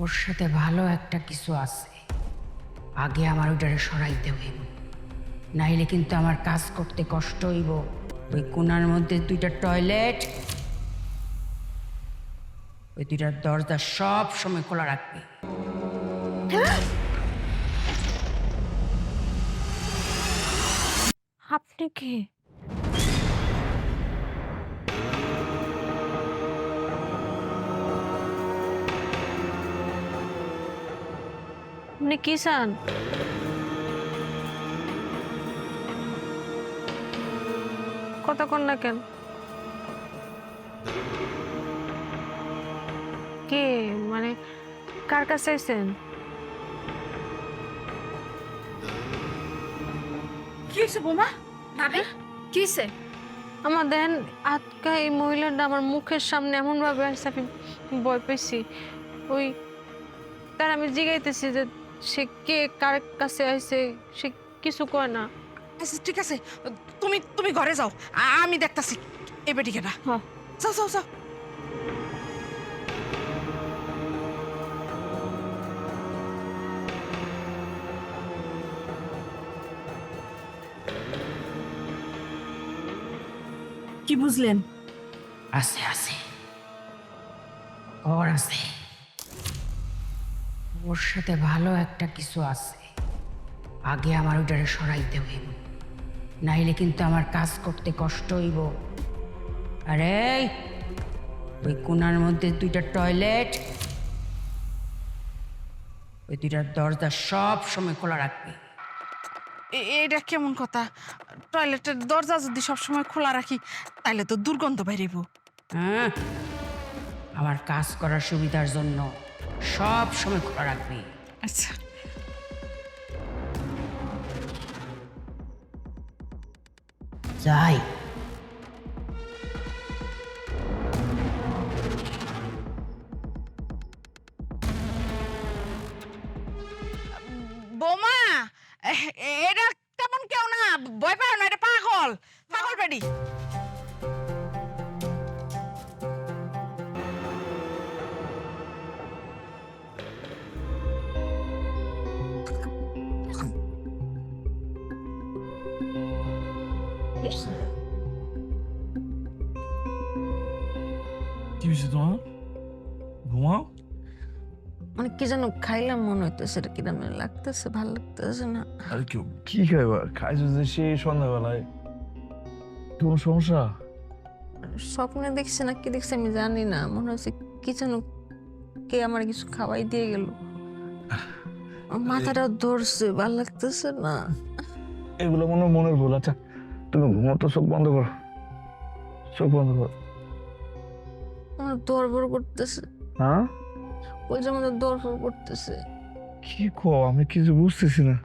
ওর সাথে ভালো একটা কিছু আছে, আগে আমার ওইটারে সরাইতে হইব, নাইলে কিন্তু আমার কাজ করতে কষ্ট হইব। ওই কোণার মধ্যে দুইটা টয়লেট, ওই দুইটার দরজা সব সময় খোলা রাখবে। আপনি কে? আপনি কি চান? কথা কন না কেন? কে মানে কার কাছে আইছেন? কি হয়েছে বোমা? ভাবি কি হয়েছে? আমার দেন আজকা এই মহিলাটা আমার মুখের সামনে এমন ভাবে আসছে, আমি ভয় পেয়েছি। ওই তার আমি জিগাইতেছি যে সে কে, কার কাছে আইছে, সে কিছু কয় না। আচ্ছা ঠিক আছে, তুমি তুমি ঘরে যাও, আমি দেখতাছি এ বেটিকে না। হ্যাঁ। যাও যাও যাও। কি বুঝলেন? আছে আছে, ওর আছে, ওর সাথে ভালো একটা কিছু আছে, আগে আমার ওইটারে সরাইতে হইব, নাইলে কিন্তু আমার কাজ করতে কষ্ট হইব। আরে ওই কোণার মধ্যে দুইটা টয়লেট, ওই দুইটার দরজা সব সময় খোলা রাখবে। এটা কেমন কথা? টয়লেটের দরজা যদি সবসময় খোলা রাখি তাহলে তো দুর্গন্ধ বাইরেব। হ্যাঁ, আমার কাজ করার সুবিধার জন্য সব সময় খোলা রাখবে। আচ্ছা যাই। বোমা, এটা তেমন কেউ না, ভয় পাও না, এটা পাগল পাগল বেডি। কি হয়েছে তোমার? ঘুমাও। মানে কি যেন খাইলাম মনে হইতেছে, এটা কিরম লাগতেছে, ভালো লাগতেছে না। আরে কেউ কি খাইবা? খাইছো যে সেই সন্ধ্যাবেলায়। কোনো সমস্যা? স্বপ্নে দেখছে না কি দেখছে আমি জানি না, মনে হচ্ছে কি যেন কে আমার কিছু খাওয়াই দিয়ে গেল, মাথাটা ধরছে, ভালো লাগতেছে না। এগুলো মনে হয় মনের ভুল। আচ্ছা তুমি ঘুমাও তো, চোখ বন্ধ করো, চোখ বন্ধ করো। আমার দরবর করতেছে, হ্যাঁ ওই যে আমাদের দরবর করতেছে। কি কো? আমি কিছু বুঝতেছি না।